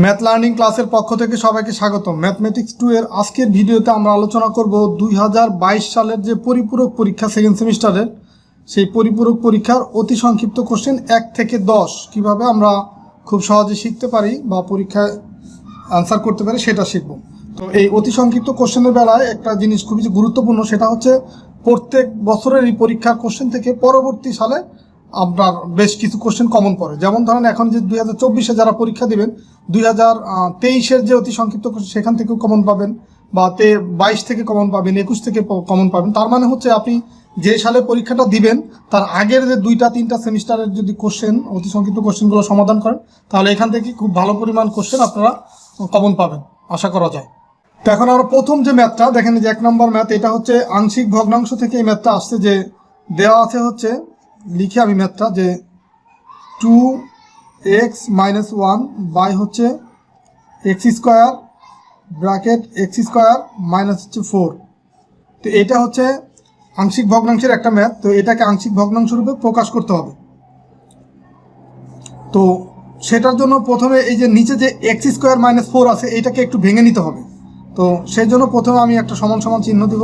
Math learning ক্লাসের পক্ষ থেকে সবাইকে স্বাগত। ম্যাথমেটিক্স 2 এর আজকের ভিডিওতে আমরা আলোচনা করব 2022 সালের যে পরিপূরক পরীক্ষা সেকেন্ড সেমিস্টারের সেই পরিপূরক পরীক্ষার অতি সংক্ষিপ্ত কোশ্চেন 1 থেকে 10 কিভাবে আমরা খুব সহজে শিখতে পারি বা পরীক্ষায় আনসার করতে পারি সেটা শিখব। তো এই অতি সংক্ষিপ্ত কোশ্চেনের বেলায় একটা জিনিস খুবই গুরুত্বপূর্ণ, সেটা হচ্ছে প্রত্যেক বছরের এই পরীক্ষার কোশ্চেন থেকে পরবর্তী সালে আপনার বেশ কিছু কোশ্চেন কমন পড়ে। যেমন ধরেন এখন যে 2024-এ যারা পরীক্ষা দেবেন 2023-এর যে অতি সংক্ষিপ্ত কোশ্চেন সেখান থেকেও কমন পাবেন, বা 22 থেকে কমন পাবেন, 21 থেকে কমন পাবেন। তার মানে হচ্ছে আপনি যে সালে পরীক্ষাটা দিবেন তার আগের যে 2-3টা সেমিস্টারের যদি কোশ্চেন অতি সংক্ষিপ্ত কোশ্চেনগুলো সমাধান করেন তাহলে এখান থেকে খুব ভালো পরিমাণ কোশ্চেন আপনারা কমন পাবেন আশা করা যায়। তো এখন আমরা প্রথম যে ম্যাথটা দেখেন, যে 1 নম্বর ম্যাথ, এটা হচ্ছে আংশিক ভগ্নাংশ থেকে এই ম্যাথটা আসছে। যে দেওয়া আছে হচ্ছে, লিখে আমি ম্যাথটা, যে 2x - 1 বাই হচ্ছে x square bracket x square minus হচ্ছে 4। তো এটা হচ্ছে আংশিক ভগ্নাংশের একটা ম্যাথ। তো এটাকে আংশিক ভগ্নাংশ রূপে প্রকাশ করতে হবে। তো সেটার জন্য প্রথমে এই যে নিচে যে x স্কোয়ার মাইনাস 4 আছে এটাকে একটু ভেঙে নিতে হবে। তো সেই জন্য প্রথমে আমি একটা সমান সমান চিহ্ন দিব,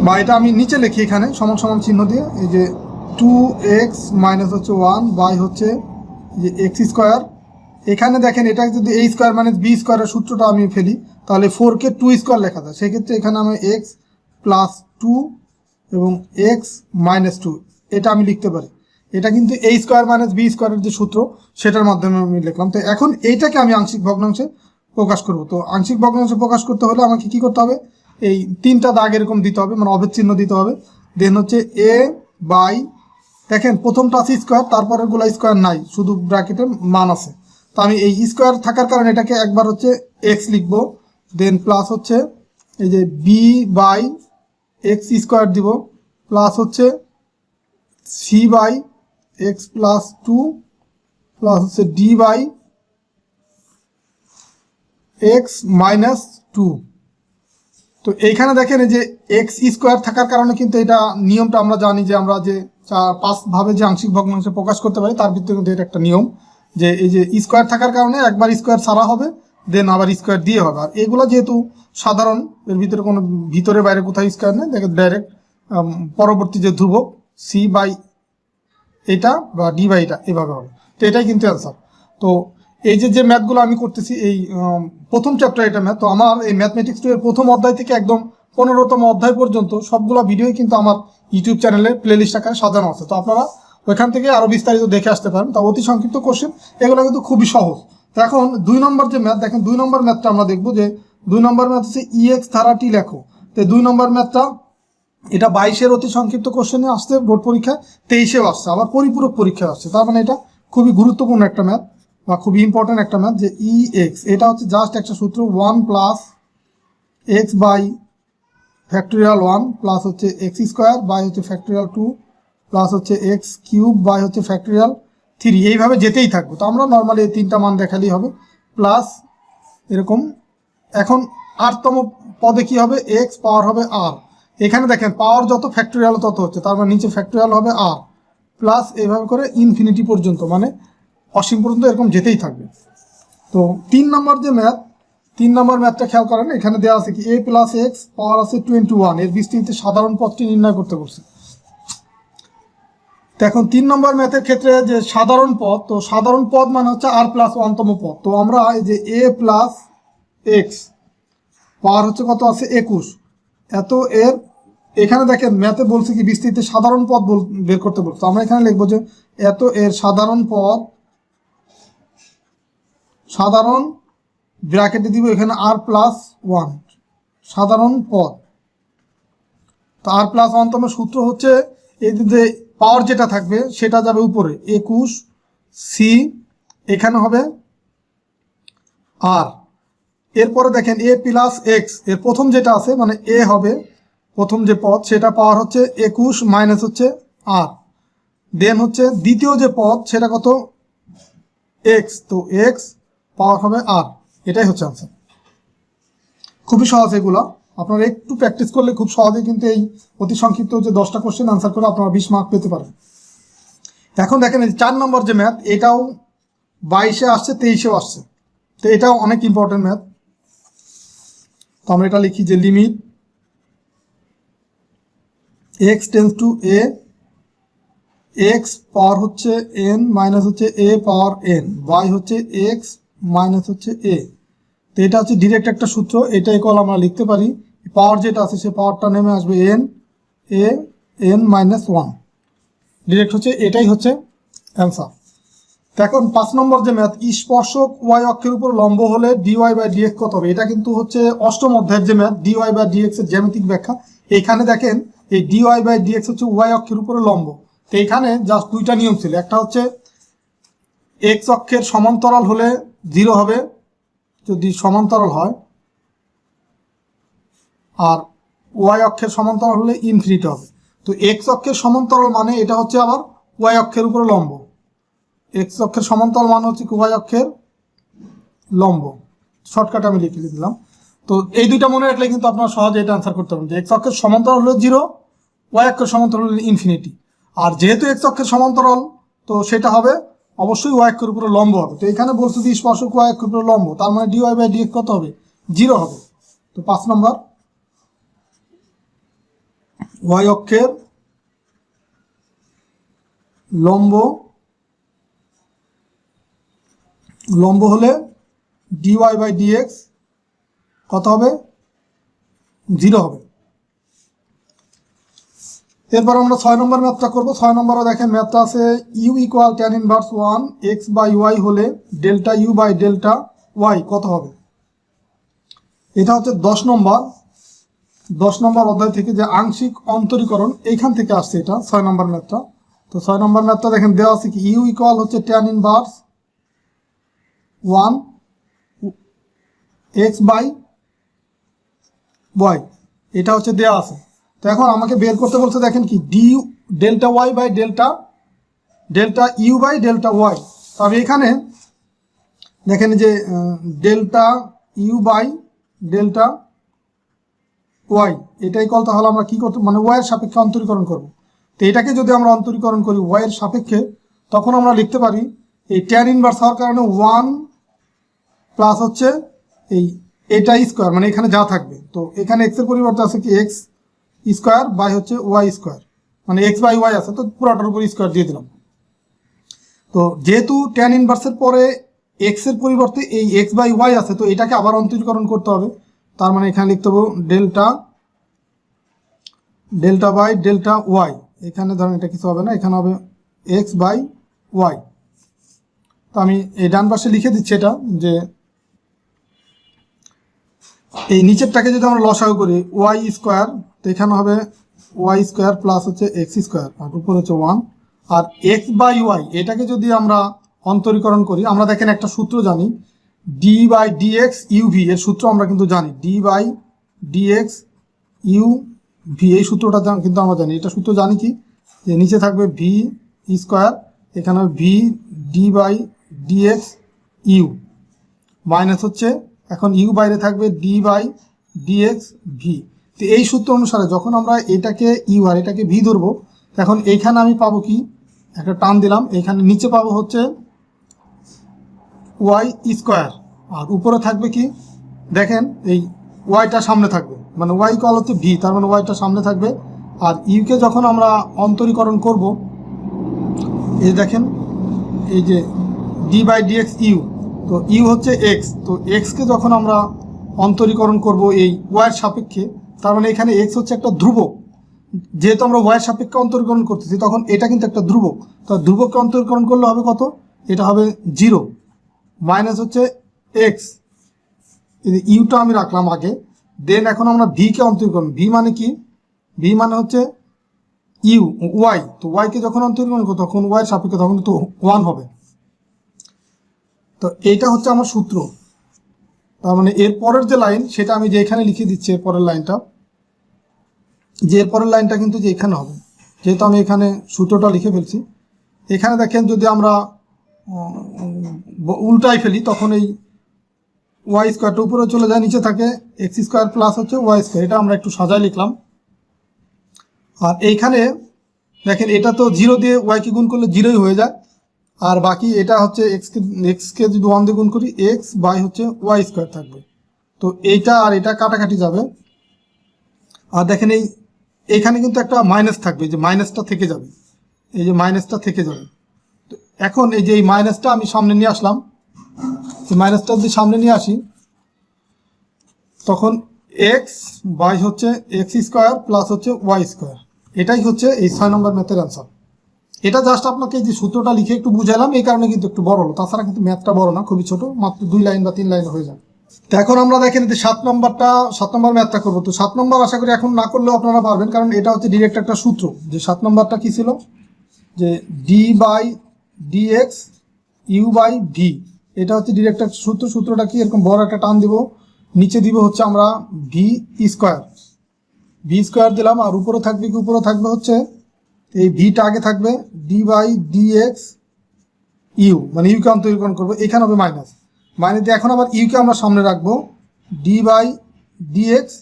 বা এটা আমি নিচে লিখি এখানে সমান সমান চিহ্ন দিয়ে, এই যে 2x মাইনাস হচ্ছে 1 বাই হচ্ছে যে x স্কোয়ার। এখানে দেখেন এটা যদি a স্কোয়ার মাইনাস b স্কোয়ারের সূত্রটা আমি ফেলি তাহলে 4কে 2 স্কোয়ার লেখা যায়। সেক্ষেত্রে এখানে আমি x প্লাস 2 এবং x মাইনাস 2 এটা আমি লিখতে পারি। এটা কিন্তু a স্কোয়ার মাইনাস b স্কোয়ারের যে সূত্র সেটার মাধ্যমে আমি লিখলাম। তো এখন এইটাকে আমি আংশিক ভগ্নাংশে প্রকাশ করব। তো আংশিক ভগ্নাংশে প্রকাশ করতে হলে আমাকে কি করতে হবে, এই 3টা দাগ এরকম দিতে হবে, মানে অভেদ চিহ্ন দিতে হবে। দেন হচ্ছে a বাই, দেখেন প্রথমটা আছে স্কোয়ার, তারপরের গুলা স্কোয়ার নাই, শুধু ব্র্যাকেটের মান আছে। তো আমি এই স্কোয়ার থাকার কারণে এটাকে একবার হচ্ছে x লিখব, দেন প্লাস হচ্ছে এই যে b বাই x স্কোয়ার দিব, প্লাস হচ্ছে c by x plus 2 plus হচ্ছে d বাই x মাইনাস 2। তো এইখানে দেখেন এই যে এক্স স্কোয়ার থাকার কারণে কিন্তু এটা নিয়মটা আমরা জানি, যে আমরা যে 5 ভাবে যে আংশিক ভগ্নাংশে প্রকাশ করতে পারি তার ভিতরে কিন্তু এটা একটা নিয়ম, যে এই যে স্কোয়ার থাকার কারণে একবার স্কোয়ার ছাড়া হবে, দেন আবার স্কোয়ার দিয়ে হবে। আর এগুলো যেহেতু সাধারণ, এর ভিতরে কোনো ভিতরে বাইরে কোথাও স্কোয়ার নেই, দেখেন ডাইরেক্ট পরবর্তী যে ধ্রুবক সি বাই এটা বা ডি বাই এটা এভাবে হবে। তো এটাই কিন্তু অ্যান্সার। তো এই যে ম্যাথগুলো আমি করতেছি, এই প্রথম চ্যাপ্টার এটা ম্যাথ। তো আমার এই ম্যাথমেটিক্স 2 এর প্রথম অধ্যায় থেকে একদম 15তম অধ্যায় পর্যন্ত সবগুলো ভিডিওই কিন্তু আমার ইউটিউব চ্যানেলে প্লেলিস্ট আকারে সাজানো আছে। তো আপনারা ওইখান থেকে আরও বিস্তারিত দেখে আসতে পারেন। তা অতি সংক্ষিপ্ত কোশ্চেন, এগুলো কিন্তু খুবই সহজ। তো এখন 2 নম্বর যে ম্যাথ, দেখেন 2 নম্বর ম্যাথটা আমরা দেখবো, যে 2 নম্বর ম্যাথ হচ্ছে EX ধারাটি লেখো। তো 2 নম্বর ম্যাথটা এটা 22-এর অতি সংক্ষিপ্ত কোশ্চেনে আসছে, বোর্ড পরীক্ষায় 23-এও আসছে, আবার পরিপূরক পরীক্ষায় আসছে। তার মানে এটা খুবই গুরুত্বপূর্ণ একটা ম্যাথ বা খুবই ইম্পর্টেন্ট একটা ম্যাথ। যে EX এটা হচ্ছে জাস্ট একটা সূত্র, 1 plus x by factorial 1 plus হচ্ছে x স্কোয়ার বাই হচ্ছে ফ্যাক্টোরিয়াল 2 প্লাস হচ্ছে x কিউব বাই হচ্ছে ফ্যাক্টোরিয়াল 3, এইভাবে যেতেই থাকবে। তো আমরা নর্মালি এই 3টা মান দেখালেই হবে, প্লাস এরকম। এখন 8তম পদে কি হবে, x পাওয়ার হবে r। এখানে দেখেন পাওয়ার যত ফ্যাক্টোরিয়াল তত হচ্ছে, তার মানে নিচে ফ্যাক্টোরিয়াল হবে r, প্লাস এইভাবে করে ইনফিনিটি পর্যন্ত, মানে অসীম পর্যন্ত এরকম যেতেই থাকবে। তো 3 নম্বর যে ম্যাথ, 3 নম্বর ম্যাথটা খেয়াল করেন, এখানে দেওয়া আছে কি a প্লাস x পাওয়ার আছে 21, এর ভিত্তিতে সাধারণ পদটি নির্ণয় করতে বলছে। তো এখন 3 নম্বর ম্যাথের ক্ষেত্রে যে সাধারণ পদ, তো সাধারণ পদ মানে হচ্ছে r প্লাস 1তম পদ। তো আমরা এই যে a প্লাস x পাওয়ার হচ্ছে কত আছে 21, এত এর এখানে দেখেন ম্যাথে বলছে কি বিস্তৃতি সাধারণ পদ বের করতে বলছে। আমরা এখানে লিখবো যে এত এর সাধারণ পদ, সাধারণ ব্র্যাকেটে দিব এখানে r প্লাস 1 সাধারণ পদ। তো r প্লাস 1তম সূত্র হচ্ছে এই যে পাওয়ার যেটা থাকবে সেটা যাবে উপরে 21 c, এখানে হবে r। এরপরে দেখেন a প্লাস x, এর প্রথম যেটা আছে মানে a হবে প্রথম যে পদ, সেটা পাওয়ার হচ্ছে 21 মাইনাস হচ্ছে r। দেন হচ্ছে দ্বিতীয় যে পদ সেটা কত x, তো x পাওয়ার হবে r। এটাই হচ্ছে আনসার। খুবই সহজ, এগুলো আপনারা একটু প্র্যাকটিস করলে খুব সহজে কিন্তু এই অতি সংক্ষিপ্ত যে 10টা কোশ্চেন আনসার করে আপনারা 20 মার্ক পেতে পারেন। এখন দেখেন এই 4 নম্বর যে ম্যাথ, এটাও 22-এ আসছে, 23-এও আসছে। তো এটাও অনেক ইম্পর্টেন্ট ম্যাথ। তো আমরা এটা লিখি যে limit x tends to a, x পাওয়ার হচ্ছে n মাইনাস হচ্ছে a পাওয়ার n, y হচ্ছে x মাইনাস হচ্ছে a। তো এটা হচ্ছে ডিরেক্ট একটা সূত্র, এটা ইকুয়াল আমরা লিখতে পারি পাওয়ার যেটা আছে সে পাওয়ারটা নেমে আসবে n a n minus 1, direct হচ্ছে এটাই হচ্ছে অ্যান্সার। তো এখন 5 নম্বর যে ম্যাথ, স্পর্শক y অক্ষের উপর লম্ব হলে dy বাই dx কত হবে। এটা কিন্তু হচ্ছে অষ্টম অধ্যায়ের যে ম্যাথ, dy বাই dx এর জ্যামিতিক ব্যাখ্যা। এইখানে দেখেন এই dy বাই dx হচ্ছে y অক্ষের উপরে লম্ব। তো এইখানে জাস্ট দুইটা নিয়ম ছিল, একটা হচ্ছে x অক্ষের সমান্তরাল হলে 0 হবে যদি সমান্তরাল হয়, আর y অক্ষের সমান্তরাল হলে ইনফিনিটি হবে। তো x অক্ষের সমান্তরাল মানে এটা হচ্ছে আবার y অক্ষের উপরে লম্ব, x অক্ষের সমান্তরাল মানে হচ্ছে y অক্ষের লম্ব। শর্টকাট আমি লিখে দিলাম। তো এই দুইটা মনে রাখলে কিন্তু আপনারা সহজে এটা আনসার করতে পারবেন যে x অক্ষের সমান্তরাল হলো 0, y অক্ষের সমান্তরাল হলো ইনফিনিটি। আর যেহেতু x অক্ষের সমান্তরাল তো সেটা হবে অবশ্যই y অক্ষের উপরে লম্ব হবে। তো এখানে বলছে যে স্পর্শক y অক্ষের উপরে লম্ব, তার মানে dy বাই dx কত হবে, 0 হবে। তো 5 নম্বর y অক্ষের লম্ব হলে dy বাই dx কত হবে, 0 হবে। এরপর আমরা 6 নম্বর ম্যাথটা করবো। 6 নম্বরে দেখেন ম্যাথটা আছে u equal tan inverse 1 x by y হলে delta u by delta y কত হবে। এটা হচ্ছে 10 নম্বর অধ্যায় থেকে যে আংশিক অন্তরীকরণ, এইখান থেকে আসছে এটা 6 নম্বর ম্যাথটা। তো 6 নম্বর ম্যাথটা দেখেন দেওয়া আছে কি u ইকুয়াল হচ্ছে tan inverse 1 x by y, এটা হচ্ছে দেওয়া আছে। তো এখন আমাকে বের করতে বলছে দেখেন কি delta y by delta u by delta y। তো আমি এখানে দেখেন যে delta u by delta y এটাই কল, তাহলে আমরা কি করতে মানে y এর সাপেক্ষে অন্তরীকরণ করব। তো এটাকে যদি আমরা অন্তরীকরণ করি y এর সাপেক্ষে, তখন আমরা লিখতে পারি এই tan ইনভার্স হওয়ার কারণে 1 প্লাস হচ্ছে এটা স্কোয়ার, মানে এখানে যা থাকবে। তো এখানে x এর পরিবর্তে আছে কি x স্কোয়ার বাই হচ্ছে y স্কোয়ার, মানে x বাই y আছে তো পুরোটার উপর স্কোয়ার দিয়ে দিলাম। তো যেহেতু tan ইনভার্সের পরে x এর পরিবর্তে এই x বাই y আছে, তো এটাকে আবার অন্তরীকরণ করতে হবে। তার মানে এখানে লিখতে হবে ডেল্টা বাই ডেল্টা y, এখানে ধরেন এটা কিছু হবে না, এখানে হবে x বাই y। তো আমি এই ডান পাশে লিখে দিচ্ছি এটা যে এই নিচেরটাকে যদি আমরা লসাগু করি y স্কোয়ার, তো এখানে হবে y স্কোয়ার প্লাস হচ্ছে x স্কোয়ার আর উপর হচ্ছে 1, আর x বাই y এটাকে যদি আমরা অন্তরীকরণ করি, আমরা দেখেন একটা সূত্র জানি d বাই dx uv, এর সূত্র আমরা কিন্তু জানি d বাই dx uv, এই সূত্রটা কিন্তু আমরা জানি। এটা সূত্র জানি কি যে নিচে থাকবে v স্কোয়ার, এখানে হবে v d by dx u minus হচ্ছে এখন u বাইরে থাকবে d বাই dx v। তো এই সূত্র অনুসারে যখন আমরা এটাকে u আর এটাকে v ধরবো, এখন এইখানে আমি পাবো কি, একটা টান দিলাম, এখানে নিচে পাবো হচ্ছে y স্কোয়ার, আর উপরে থাকবে কি দেখেন এই ওয়াইটা সামনে থাকবে, মানে y ইকুয়াল হচ্ছে v, তার মানে ওয়াইটা সামনে থাকবে। আর ইউকে যখন আমরা অন্তরীকরণ করব, এই দেখেন এই যে d বাই dx u, তো ইউ হচ্ছে x, তো এক্সকে যখন আমরা অন্তরীকরণ করব এই ওয়াইয়ের সাপেক্ষে, তার মানে এখানে x হচ্ছে একটা ধ্রুবক, যেহেতু আমরা ওয়াইয়ের সাপেক্ষে অন্তরীকরণ করতেছি তখন এটা কিন্তু একটা ধ্রুবক। তো ধ্রুবককে অন্তরীকরণ করলে হবে কত, এটা হবে 0 মাইনাস হচ্ছে x, ইউটা আমি রাখলাম আগে। দেন এখন আমরা ভিকে অন্তরীকরণ, ভি মানে কি, ভি মানে হচ্ছে ইউ ওয়াই, তো ওয়াইকে যখন অন্তরীকরণ করবো তখন ওয়াইয়ের সাপেক্ষে তখন কিন্তু 1 হবে। তো এইটা হচ্ছে আমার সূত্র। তার মানে এর পরের যে লাইন সেটা আমি যে এখানে লিখে দিচ্ছি, এর পরের লাইনটা, যে এর পরের লাইনটা কিন্তু যে এখানে হবে, যেহেতু আমি এখানে সূত্রটা লিখে ফেলছি। এখানে দেখেন যদি আমরা উল্টাই ফেলি তখন এই ওয়াই স্কোয়ারটা উপরে চলে যায়, নিচে থাকে এক্স স্কোয়ার প্লাস হচ্ছে ওয়াই স্কোয়ার, এটা আমরা একটু সাজায় লিখলাম। আর এইখানে দেখেন এটা তো 0 দিয়ে ওয়াইকে গুণ করলে 0ই হয়ে যায়, আর বাকি এটা হচ্ছে এক্সকে যদি 1 দিয়ে গুণ করি এক্স বাই হচ্ছে ওয়াই স্কোয়ার থাকবে। তো এইটা আর এটা কাটাকাটি যাবে। আর দেখেন এইখানে কিন্তু একটা মাইনাস থাকবে, যে মাইনাসটা থেকে যাবে, এই যে মাইনাসটা থেকে যাবে। তো এখন এই যে এই মাইনাসটা আমি সামনে নিয়ে আসলাম, মাইনাসটা যদি সামনে নিয়ে আসি তখন এক্স বাই হচ্ছে এক্স স্কোয়ার প্লাস হচ্ছে ওয়াই স্কোয়ার, এটাই হচ্ছে এই 6 নম্বর ম্যাথের অ্যান্সার। এটা জাস্ট আপনাকে যে সূত্রটা লিখে একটু বুঝালাম, এই কারণে কিন্তু একটু বড় হলো, তাছাড়া কিন্তু ম্যাথটা বড় না, খুবই ছোট, মাত্র 2 লাইন বা 3 লাইন হয়ে যায়। তো এখন আমরা দেখেন যে 7 নম্বর ম্যাথটা করবো। তো 7 নম্বর আশা করি এখন না করলেও আপনারা পারবেন, কারণ এটা হচ্ছে ডিরেক্ট একটা সূত্র। যে 7 নম্বরটা কি ছিল, যে d by dx u by v, এটা হচ্ছে ডিরেক্ট একটা সূত্র। সূত্রটা কি, এরকম বড় একটা টান দিব, নিচে দিব হচ্ছে আমরা ভি স্কোয়ার দিলাম, আর উপরে থাকবে কি, উপরে থাকবে হচ্ছে এই ভিটা আগে থাকবে ডি বাই ডিএক্স ইউ, মানে ইউকে অন্তরীকরণ করবো, এখানে হবে মাইনাস দিয়ে এখন আবার ইউকে আমরা সামনে রাখবো, ডি বাই ডিএক্স,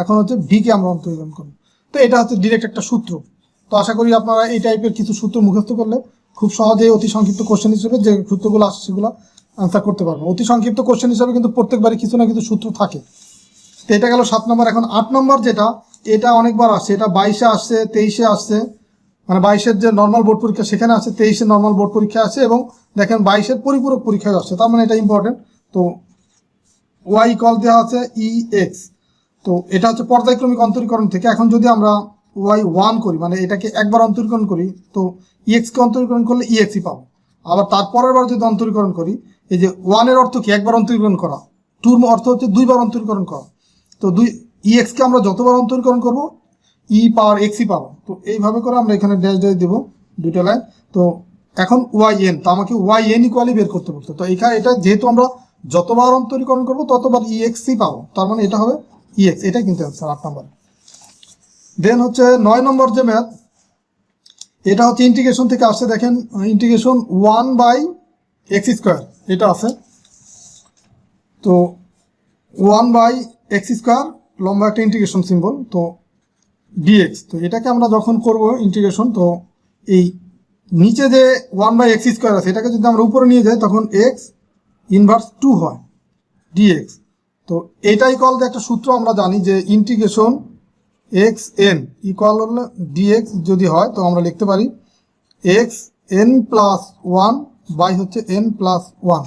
এখন হচ্ছে ভিকে আমরা অন্তরীকরণ করবো। তো এটা হচ্ছে ডিরেক্ট একটা সূত্র। তো আশা করি আপনারা এই টাইপের কিছু সূত্র মুখস্থ করলে খুব সহজেই অতি সংক্ষিপ্ত কোশ্চেন হিসেবে যে সূত্রগুলো আসে সেগুলো আনসার করতে পারবো। অতি সংক্ষিপ্ত কোশ্চেন হিসেবে কিন্তু প্রত্যেকবারই কিছু না কিছু সূত্র থাকে। তো এটা গেল 7 নম্বর। এখন 8 নম্বর যেটা, এটা অনেকবার আসছে, এটা 22-এ আসছে, 23-এ আসছে, মানে 22-এর যে নর্মাল বোর্ড পরীক্ষা সেখানে আসছে, 23-এর নর্মাল বোর্ড পরীক্ষা আছে, এবং দেখেন 22-এর পরিপূরক পরীক্ষায় আসছে, তার মানে এটা ইম্পর্টেন্ট। তো ওয়াই ইকুয়াল দেওয়া আছে ই এক্স, তো এটা হচ্ছে পর্যায়ক্রমিক অন্তরীকরণ থেকে। এখন যদি আমরা ওয়াই 1 করি, মানে এটাকে একবার অন্তরীকরণ করি, তো ইএক্সকে অন্তরীকরণ করলে ইএক্সই পাবো। আবার তারপরের বার যদি অন্তরীকরণ করি, এই যে 1-এর অর্থ কি, একবার অন্তরীকরণ করা, 2-র অর্থ হচ্ছে 2বার অন্তরীকরণ করা। তো ইএক্সকে আমরা যতবার অন্তরীকরণ করবো ই পাওয়ার এক্সই পাবো। তো এইভাবে করে আমরা এখানে ড্যাশ ড্যাশ দেবো 2টা লাইন। তো এখন ওয়াই এন, তো আমাকে ওয়াই এন ইকুয়ালি বের করতে বলতো। তো এখানে এটা যেহেতু আমরা যতবার অন্তরীকরণ করবো ততবার ইএক্সই পাবো, তার মানে এটা হবে ইএক্স, এটাই কিন্তু অ্যান্সার 8 নম্বর। দেন হচ্ছে 9 নম্বর যে ম্যাথ, এটা হচ্ছে ইন্টিগ্রেশন থেকে আসছে। দেখেন ইন্টিগ্রেশন 1/x², এটা আছে। তো 1/x², লম্বা একটা ইন্টিগ্রেশন সিম্বল, তো ডিএক্স। তো এটাকে আমরা যখন করব ইন্টিগ্রেশন, তো এই নিচে যে 1/x² আছে, এটাকে যদি আমরা উপরে নিয়ে যাই তখন এক্স ইনভার্স 2 হয় ডিএক্স। তো এটাই ইকুয়াল একটা সূত্র আমরা জানি, যে ইন্টিগ্রেশন এক্স এন ইকুয়াল হলে ডিএক্স যদি হয়, তো আমরা লিখতে পারি এক্স এন প্লাস 1 বাই হচ্ছে এন প্লাস 1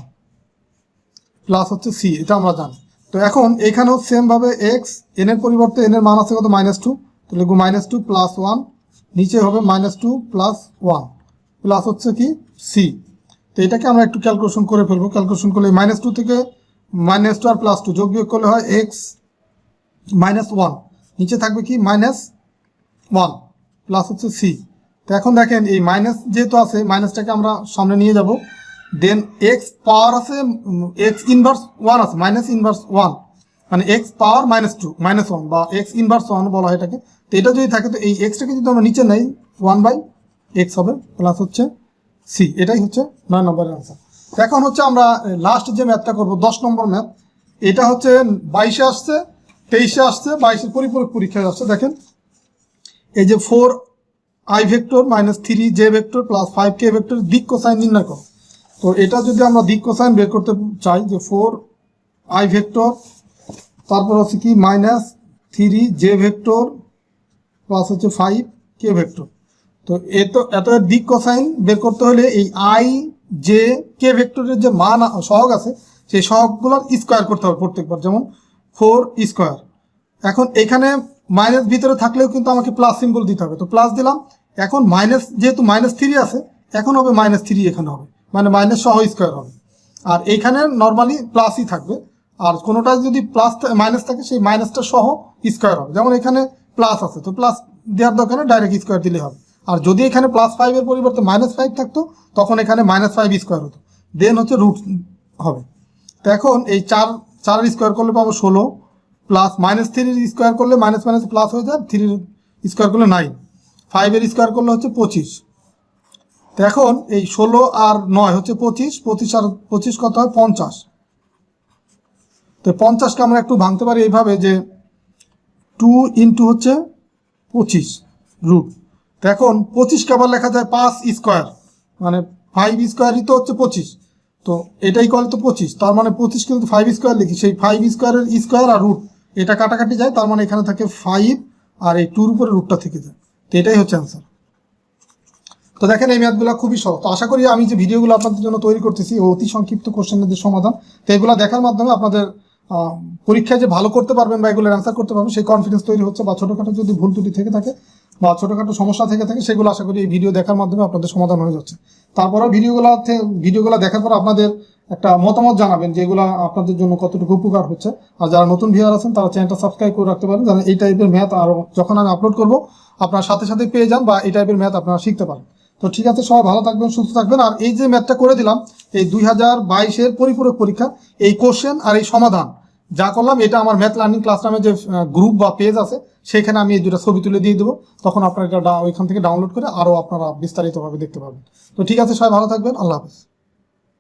প্লাস হচ্ছে সি, এটা আমরা জানি। তো এখন এখানেও সেমভাবে এক্স এন এর পরিবর্তে এন এর মান আছে কত, -2, তো লিখবো -2 প্লাস 1, নিচে হবে -2 প্লাস 1 প্লাস হচ্ছে কি সি। তো এটাকে আমরা একটু ক্যালকুলেশন করে ফেলবো। ক্যালকুলেশন করলে -2 থেকে -2 আর +2 যোগ বিয়োগ করলে হয় এক্স -1, নিচে থাকবে কি -1 প্লাস হচ্ছে সি। তো এখন দেখেন এই মাইনাস যেহেতু আছে, মাইনাসটাকে আমরা সামনে নিয়ে যাব। দেন এক্স পাওয়ার আছে, এক্স ইনভার্স 1 আছে, মাইনাস ইনভার্স 1, মানে এক্স পাওয়ার -2 -1 বা এক্স ইনভার্স 1 বলা হয় এটাকে। তো এটা যদি থাকে, তো এই এক্সটাকে যদি আমরা নিচে নেই 1/x হবে প্লাস হচ্ছে সি, এটাই হচ্ছে 9 নম্বরের আনসার। এখন হচ্ছে আমরা লাস্ট যে ম্যাথটা করব 10 নম্বর ম্যাথ। এটা হচ্ছে 22-এ আসছে, 23-এ আসছে, 22-এর পরিপূরক পরীক্ষায় আসছে। দেখেন এই যে 4i vector minus 3j vector plus 5k vector দিক কোসাইন নির্ণয় করো। তো এটা যদি আমরা দিক কোসাইন বের করতে চাই, যে 4i ভেক্টর তারপর হচ্ছে কি -3j ভেক্টর প্লাস হচ্ছে 5k ভেক্টর। তো এত দিক কোসাইন বের করতে হলে এই i j k ভেক্টরের যে মান সহগ আছে, সেই সহগগুলোর স্কোয়ার করতে হবে প্রত্যেকবার, যেমন 4²। এখন এখানে মাইনাস ভিতরে থাকলেও কিন্তু আমাকে প্লাস সিম্বল দিতে হবে, তো প্লাস দিলাম। এখন মাইনাস যেহেতু -3 আছে, এখন হবে -3, এখানে হবে মানে মাইনাস সহ স্কোয়ার হবে। আর এইখানে নর্মালি প্লাসই থাকবে, আর কোনোটা যদি প্লাস মাইনাস থাকে সেই মাইনাসটা সহ স্কোয়ার হবে। যেমন এখানে প্লাস আছে, তো প্লাস দেওয়ার দরকারে ডাইরেক্ট স্কোয়ার দিলে হবে। আর যদি এখানে +5 এর পরিবর্তে -5 থাকতো, তখন এখানে -5² হতো, দেন হচ্ছে রুট হবে। তো এখন এই 4 স্কোয়ার করলে পাবো 16, প্লাস -3 স্কোয়ার করলে মাইনাস মাইনাস প্লাস হয়ে যায়, 3 স্কোয়ার করলে 9, 5 এর স্কোয়ার করলে হচ্ছে 25। তো এখন এই 16 আর 9 হচ্ছে 25, 25 আর 25 কত হয় 50। তো 50কে আমরা একটু ভাঙতে পারি এইভাবে, যে 2 ইন্টু হচ্ছে 25 রুট। তো এখন 25কে আবার লেখা যায় 5 স্কোয়ার, মানে 5 স্কোয়ারই তো হচ্ছে 25, তো এটাই করে তো 25, তার মানে 25 কিন্তু 5 স্কোয়ার লিখি, সেই 5 স্কোয়ারের স্কোয়ার আর রুট এটা কাটাকাটি যায়, তার মানে এখানে থাকে 5 আর এই 2-র উপরে রুটটা থেকে যায়। তো এটাই হচ্ছে অ্যান্সার। তো দেখেন এই ম্যাথগুলো খুবই সহজ। তো আশা করি আমি যে ভিডিওগুলো আপনাদের জন্য তৈরি করতেছি অতি সংক্ষিপ্ত কোশ্চেনের সমাধান, তো এগুলো দেখার মাধ্যমে আপনাদের পরীক্ষায় যে ভালো করতে পারবেন বা এগুলো অ্যান্সার করতে পারবেন সেই কনফিডেন্স তৈরি হচ্ছে, বা ছোটোখাটো যদি ভুল ত্রুটি থেকে থাকে বা ছোটোখাটো সমস্যা থেকে থাকে সেগুলো আশা করি এই ভিডিও দেখার মাধ্যমে আপনাদের সমাধান হয়ে যাচ্ছে। তারপরেও ভিডিওগুলো দেখার পর আপনাদের একটা মতামত জানাবেন যে এগুলো আপনাদের জন্য কতটুকু উপকার হচ্ছে। আর যারা নতুন ভিউয়ার আছেন তারা চ্যানেলটা সাবস্ক্রাইব করে রাখতে পারেন, যেন এই টাইপের ম্যাথ আরও যখন আমি আপলোড করবো আপনার সাথে সাথে পেয়ে যান বা এই টাইপের ম্যাথ আপনারা শিখতে পারেন। তো ঠিক আছে, সবাই ভালো থাকবেন, সুস্থ থাকবেন। আর এই যে ম্যাথটা করে দিলাম এই 2022-এর পরিপূরক পরীক্ষা, এই কোশ্চেন আর এই সমাধান যা করলাম এটা আমার ম্যাথ লার্নিং ক্লাস নামে যে গ্রুপ বা পেজ আছে সেখানে আমি এই দুটো ছবি তুলে দিয়ে দেবো, তখন আপনারা এটা ওইখান থেকে ডাউনলোড করে আরও আপনারা বিস্তারিতভাবে দেখতে পাবেন। তো ঠিক আছে, সবাই ভালো থাকবেন, আল্লাহ হাফেজ।